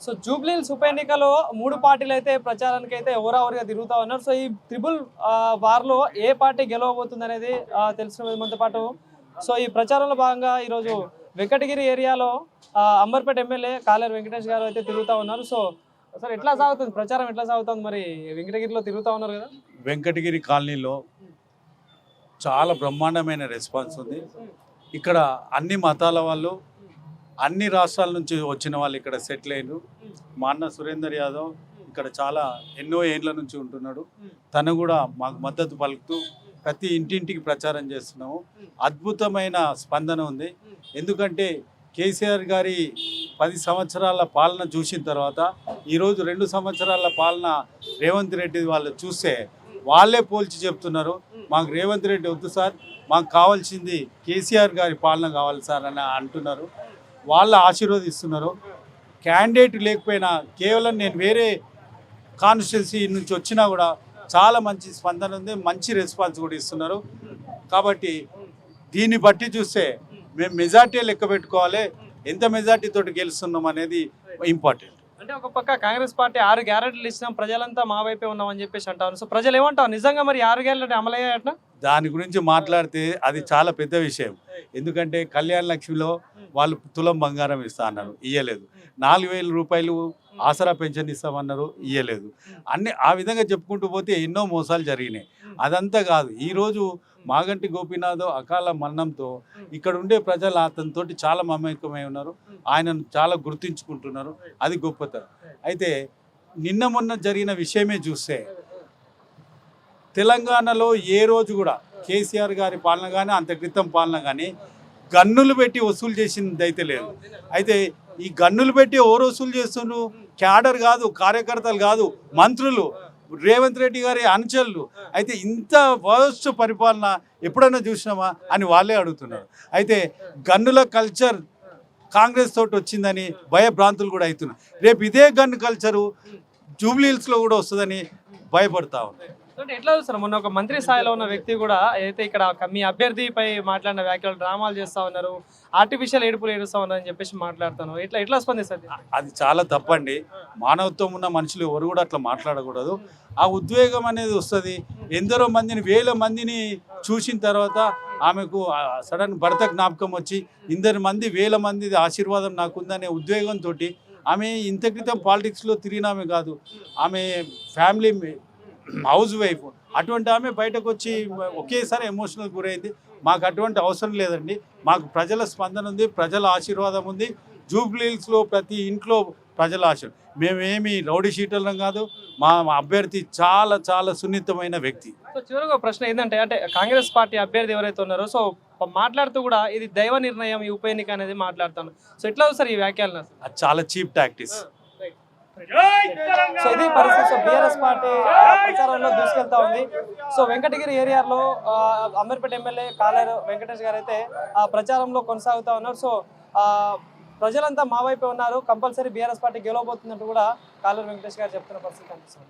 So Jubilee Hills ఉప ఎన్నికలో మూడు పార్టీలు అయితే ప్రచారానికి అయితే ఓవరావర్గా తిరుగుతూ ఉన్నారు. సో ఈ ట్రిపుల్ వార్లో ఏ పార్టీ గెలవబోతుంది అనేది తెలిసిన మనతో పాటు సో ఈ ప్రచారంలో భాగంగా ఈరోజు వెంకటగిరి ఏరియాలో అంబర్పేట ఎమ్మెల్యే కాలేరు వెంకటేష్ గారు అయితే తిరుగుతూ ఉన్నారు. సో సార్ ఎట్లా సాగుతుంది ప్రచారం, ఎట్లా సాగుతుంది? మరి వెంకటగిరిలో తిరుగుతూ ఉన్నారు కదా. వెంకటగిరి కాలనీలో చాలా బ్రహ్మాండమైన రెస్పాన్స్ ఉంది. ఇక్కడ అన్ని మతాల వాళ్ళు, అన్ని రాష్ట్రాల నుంచి వచ్చిన వాళ్ళు ఇక్కడ సెటిల్ అయ్యారు. మా అన్న సురేందర్ యాదవ్ ఇక్కడ చాలా ఎన్నో ఏళ్ళ నుంచి ఉంటున్నాడు. తను కూడా మాకు మద్దతు పలుకుతూ ప్రతి ఇంటింటికి ప్రచారం చేస్తున్నాము. అద్భుతమైన స్పందన ఉంది. ఎందుకంటే కేసీఆర్ గారి 10 సంవత్సరాల పాలన చూసిన తర్వాత ఈరోజు 2 సంవత్సరాల పాలన రేవంత్ రెడ్డి వాళ్ళు చూస్తే వాళ్ళే పోల్చి చెప్తున్నారు, మాకు రేవంత్ రెడ్డి వద్దు సార్, మాకు కావాల్సింది కేసీఆర్ గారి పాలన కావాలి సార్ అని అంటున్నారు. వాళ్ళు ఆశీర్వదిస్తున్నారు. క్యాండిడేట్ లేకపోయినా కేవలం నేను వేరే కాన్స్టిట్యున్సీ నుంచి వచ్చినా కూడా చాలా మంచి స్పందన ఉంది, మంచి రెస్పాన్స్ కూడా ఇస్తున్నారు. కాబట్టి దీన్ని బట్టి చూస్తే మేము మెజార్టీ లెక్క పెట్టుకోవాలి, ఎంత మెజార్టీ తోటి గెలుస్తున్నాం అనేది ఇంపార్టెంట్. అంటే ఒక పక్క కాంగ్రెస్ పార్టీ 6 గ్యారెంటీలు ఇచ్చినాం, ప్రజలంతా మా వైపే ఉన్నామని చెప్పేసి అంటారు. సో ప్రజలు ఏమంటారు, నిజంగా మరి 6 గ్యారెంటీ అమలయ్యాయట? దాని గురించి మాట్లాడితే అది చాలా పెద్ద విషయం. ఎందుకంటే కళ్యాణ లక్ష్మిలో వాళ్ళు తులం బంగారం ఇస్తా అన్నారు, ఇయ్యలేదు. 4,000 రూపాయలు ఆసరా పెన్షన్ ఇస్తామన్నారు, ఇయ్యలేదు. అన్ని ఆ విధంగా చెప్పుకుంటూ పోతే ఎన్నో మోసాలు జరిగినాయి. అదంతా కాదు, ఈరోజు మాగంటి గోపీనాథ్ అకాల మరణంతో ఇక్కడ ఉండే ప్రజలు అతనితోటి చాలా మమేకమై ఉన్నారు. ఆయనను చాలా గుర్తించుకుంటున్నారు. అది గొప్పతనం. అయితే నిన్న మొన్న జరిగిన విషయమే చూస్తే తెలంగాణలో ఏ రోజు కూడా కేసీఆర్ గారి పాలన కానీ అంత క్రితం పాలన కానీ గన్నులు పెట్టి వసూలు చేసింది అయితే లేదు. అయితే ఈ గన్నులు పెట్టి ఎవరు వసూలు చేస్తున్నారు? క్యాడర్ కాదు, కార్యకర్తలు కాదు, మంత్రులు, రేవంత్ రెడ్డి గారి అనుచరులు. అయితే ఇంత వర్స్ట్ పరిపాలన ఎప్పుడైనా చూసినామా అని వాళ్ళే అడుగుతున్నారు. అయితే గన్నుల కల్చర్ కాంగ్రెస్ తోటి వచ్చిందని భయభ్రాంతులు కూడా అవుతున్నారు. రేపు ఇదే గన్ను కల్చరు జూబ్లీహిల్స్లో కూడా వస్తుందని భయపడతా ఉన్నారు. అంటే ఎట్లా చూస్తారు, మొన్న ఒక మంత్రి స్థాయిలో ఉన్న వ్యక్తి కూడా అయితే ఇక్కడ మీ అభ్యర్థిపై మాట్లాడిన వ్యాఖ్యలు డ్రామాలు చేస్తూ ఉన్నారు, ఆర్టిఫిషియల్ ఏడుపులు ఏడుస్తూ ఉన్నారని చెప్పేసి మాట్లాడుతాను. ఎట్లా స్పందిస్తుంది? అది చాలా తప్పండి. మానవత్వం ఉన్న మనుషులు ఎవరు కూడా అట్లా మాట్లాడకూడదు. ఆ ఉద్వేగం అనేది వస్తుంది. ఎందరో మందిని, వేల మందిని చూసిన తర్వాత ఆమెకు సడన్ భర్త జ్ఞాపకం వచ్చి ఇందరి వేల మంది ఆశీర్వాదం నాకుందనే ఉద్వేగంతో ఆమె ఇంత క్రితం పాలిటిక్స్లో తిరిగినామే కాదు, ఆమె ఫ్యామిలీ హౌస్ వైఫ్. అటువంటి ఆమె బయటకు వచ్చి ఒకేసారి ఎమోషనల్ గురైంది. మాకు అటువంటి అవసరం లేదండి. మాకు ప్రజల స్పందన ఉంది, ప్రజల ఆశీర్వాదం ఉంది. జూబ్లీహిల్స్లో ప్రతి ఇంట్లో ప్రజల ఆశీర్వాదం. మేమేమి రౌడీ షీటర్లం కాదు. మా అభ్యర్థి చాలా చాలా సున్నితమైన వ్యక్తి. సో చివరిగా ప్రశ్న ఏంటంటే, అంటే కాంగ్రెస్ పార్టీ అభ్యర్థి ఎవరైతే ఉన్నారో సో మాట్లాడుతూ కూడా ఇది దైవ నిర్ణయం ఈ ఉప ఎన్నిక అనేది మాట్లాడుతాను. సో ఎట్లా సార్ ఈ వ్యాఖ్యలను? అది చాలా చీప్ టాక్టిక్స్. సో ఇది పరిస్థితి. సో బీఆర్ఎస్ పార్టీ ప్రచారంలో దూసుకెళ్తా ఉంది. సో వెంకటగిరి ఏరియాలో అంబర్పేట ఎమ్మెల్యే కాలేరు వెంకటేష్ గారు అయితే ప్రచారంలో కొనసాగుతూ ఉన్నారు. సో ప్రజలంతా మా వైపే ఉన్నారు, కంపల్సరీ బీఆర్ఎస్ పార్టీ గెలవబోతున్నట్టు కూడా కాలేరు వెంకటేష్ గారు చెప్తున్న పరిస్థితి కనిపిస్తుంది.